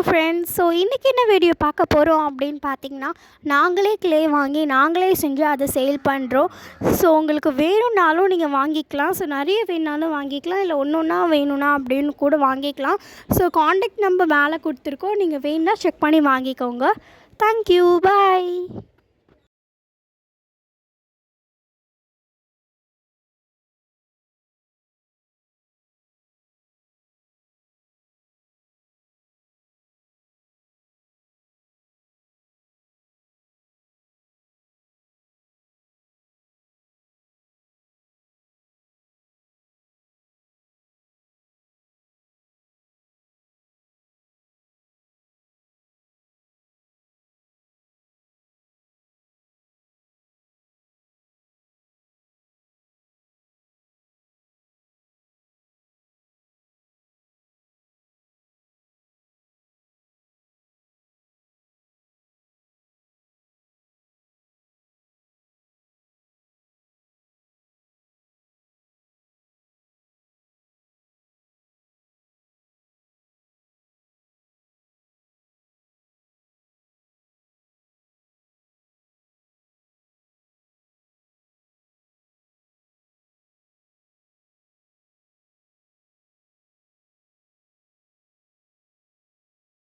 Friends, so இன்றைக்கி என்ன video பார்க்க போகிறோம் அப்படின்னு பார்த்தீங்கன்னா, நாங்களே கிளே வாங்கி நாங்களே செஞ்சு அதை சேல் பண்ணுறோம். ஸோ உங்களுக்கு வேணும்னாலும் நீங்கள் வாங்கிக்கலாம். ஸோ நிறைய வேணுனாலும் வாங்கிக்கலாம், இல்லை ஒன்று ஒன்றா வேணும்னா அப்படின்னு கூட வாங்கிக்கலாம். ஸோ காண்டாக்ட் நம்பர் மேலே கொடுத்துருக்கோம், நீங்கள் வேணுன்னா செக் பண்ணி வாங்கிக்கோங்க. தேங்க்யூ, பாய்.